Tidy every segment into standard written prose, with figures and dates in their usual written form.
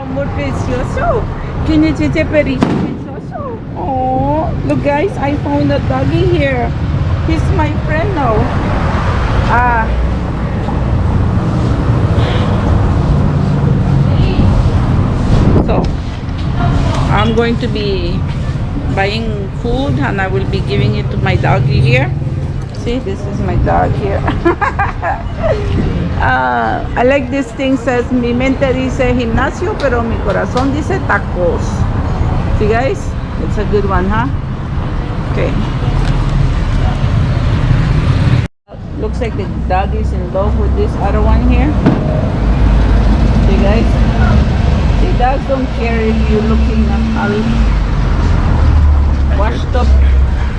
Amor precioso. Kinechete perito precioso. Oh, look guys, I found a doggy here. He's my friend now. Ah. So, I'm going to be buying food and I will be giving it to my doggy here. See, this is my dog here. I like this thing, says mi mente dice gimnasio, pero mi corazón dice tacos. See guys, it's a good one, huh? Okay. Looks like the dog is in love with this other one here. See guys, see, dogs don't care if you're looking all washed up,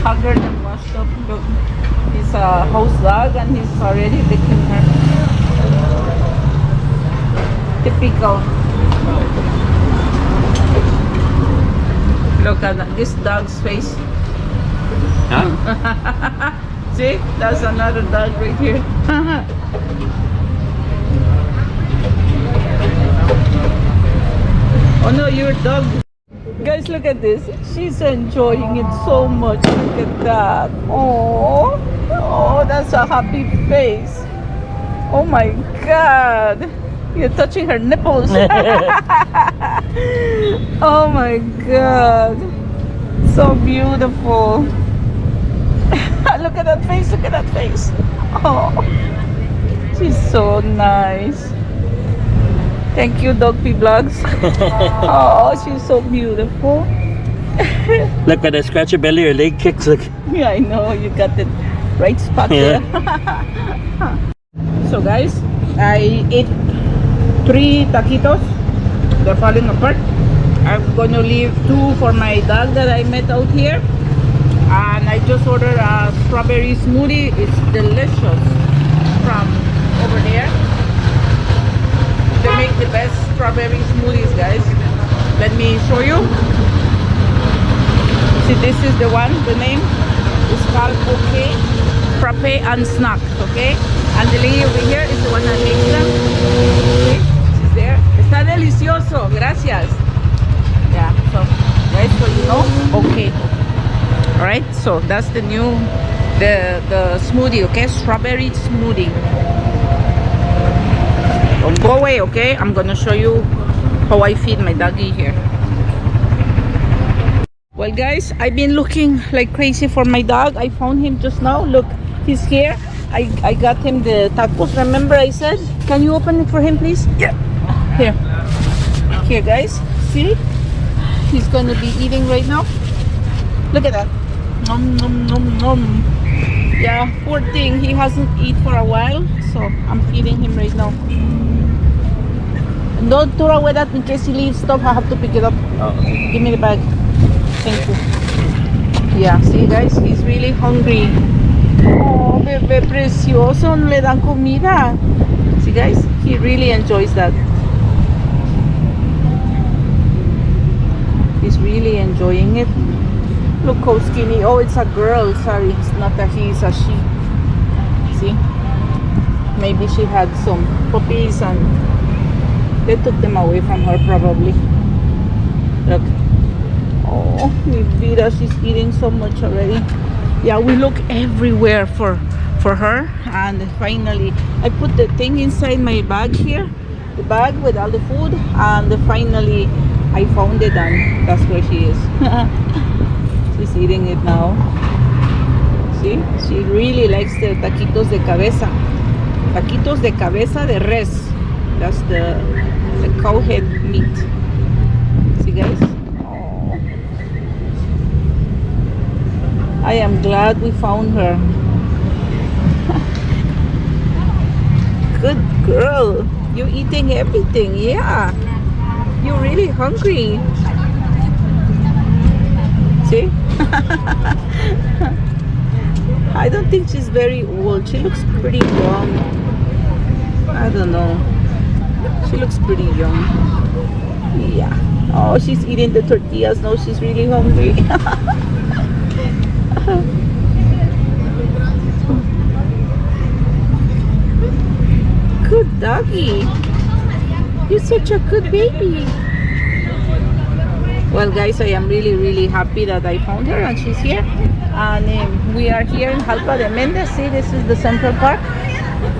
haggard and washed up. Look, he's a house dog and he's already licking her. Typical. Look at this dog's face. Huh? See, that's another dog right here. Oh no, your dog. Guys, look at this. She's enjoying it so much. Look at that. Oh, oh, that's a happy face. Oh my God. You're touching her nipples. Oh my God. So beautiful. Look at that face. Look at that face. Oh, she's so nice. Thank you, Dogpy Vlogs. Oh, she's so beautiful. Look, when I scratch your belly, your leg kicks. Look. Yeah, I know. You got the right spot Yeah. there. So, guys, I ate 3 taquitos. They're falling apart. I'm going to leave 2 for my dog that I met out here. And I just ordered a strawberry smoothie. It's delicious from over there. They make the best strawberry smoothies, guys. Let me show you. See, this is the one. The name is called Bouquet, Frappe and Snack. Okay, and the lady over here is the one that makes them. Okay, she's there. Está delicioso. Gracias. Yeah. So, right. So you know. Okay. All right. So that's the new, the smoothie. Okay, strawberry smoothie. Don't go away, okay? I'm gonna show you how I feed my doggy here. Well guys, I've been looking like crazy for my dog. I found him just now. Look, he's here. I got him the tacos. Remember I said? Can you open it for him, please? Yeah. Here. Here, guys. See? He's gonna be eating right now. Look at that. Nom nom nom nom. Yeah, poor thing. He hasn't eaten for a while, so I'm feeding him right now. Don't throw away that in case he leaves stuff. I have to pick it up. Oh, okay. Give me the bag. Thank you. Yeah, see guys, he's really hungry. Oh, bebé precioso, no le dan comida. See guys, he really enjoys that. He's really enjoying it. Look how skinny. Oh, it's a girl. Sorry, it's not a he, it's a she. See? Maybe she had some puppies and they took them away from her probably. Look. Oh, Vida, she's eating so much already. Yeah, we look everywhere for her, and finally I put the thing inside my bag here, the bag with all the food, and finally I found it and that's where she is. She's eating it now. See? She really likes the taquitos de cabeza. Taquitos de cabeza de res. That's the cow head meat. See guys? Oh. I am glad we found her. Good girl. You're eating everything. Yeah. You're really hungry. See? I don't think she's very old. She looks pretty young. I don't know. She looks pretty young. Yeah. Oh, she's eating the tortillas now. She's really hungry. Good doggy. You're such a good baby. Well, guys, I am really happy that I found her and she's here. And we are here in Jalpa de Mendez. See, this is the Central Park.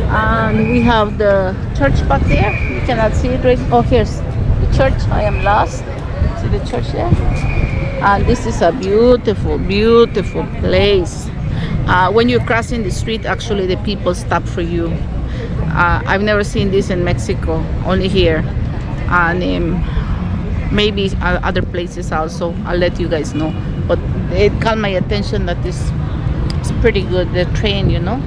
And we have the church back there. You cannot see it right. Oh, here's the church. I am lost. See the church there? And this is a beautiful place. When you're crossing the street, actually the people stop for you. I've never seen this in Mexico, only here. And maybe other places also. I'll let you guys know. But it caught my attention that this is pretty good. The train, you know,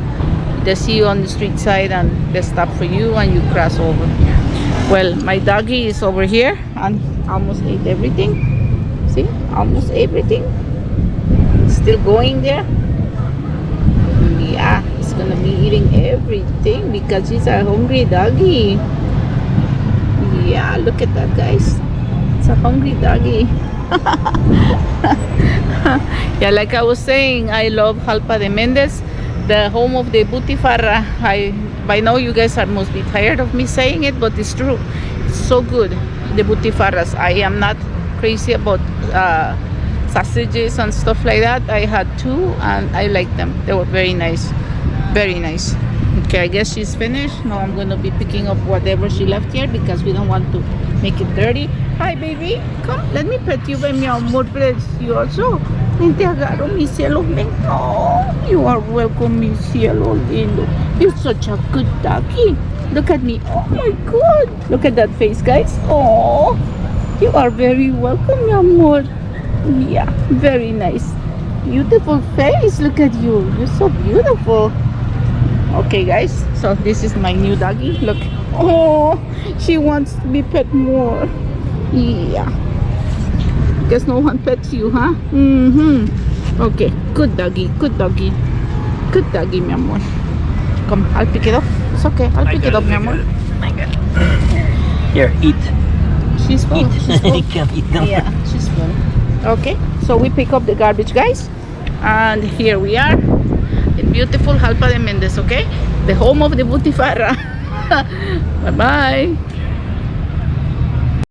they see you on the street side and they stop for you and you cross over. Well, my doggy is over here and almost ate everything. See, almost everything. Still going there. Yeah, he's gonna be eating everything because he's a hungry doggy. Yeah, look at that, guys. It's a hungry doggy. Yeah, like I was saying, I love Jalpa de Mendez, the home of the Butifarra. By now you guys must be tired of me saying it, but it's true. It's so good, the Butifarras. I am not crazy about sausages and stuff like that. I had two and I like them. They were very nice. Very nice. Okay, I guess she's finished. Now I'm going to be picking up whatever she left here because we don't want to make it dirty. Hi, baby. Come, let me pet you, mi amor, please. You also. Ven, te agarro, mi cielo. Ven. Oh, you are welcome, mi cielo lindo. You're such a good doggy. Look at me. Oh, my God. Look at that face, guys. Oh, you are very welcome, mi amor. Yeah, very nice. Beautiful face. Look at you. You're so beautiful. Okay, guys, so this is my new doggy. Look. Oh, she wants to be pet more. Yeah. Guess no one pets you, huh? Okay, good doggy, good doggy. Good doggy, mi amor. Come, I'll pick it up. It's okay, I'll pick it up, mi amor. I got it. Here, eat. She's full. Eat. She's full. You can't eat them. Yeah, she's full. Okay, so we pick up the garbage, guys. And here we are in beautiful Jalpa de Mendez, okay? The home of the Butifarra. Bye-bye.